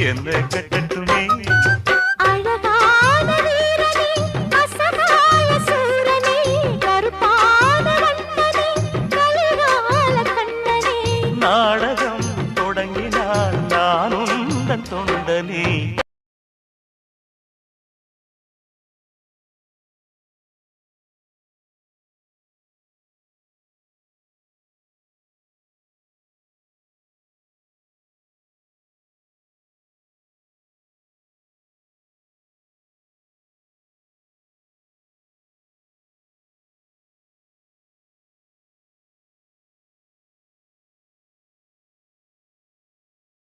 என்ன கட்டட்டுமே அழகான வீரனே அசகாய சூரனே கருப்பான வண்ணனே கலிகால கண்ணனே நாடகம் தொடங்கினால் நான் உந்தன் தொண்டனே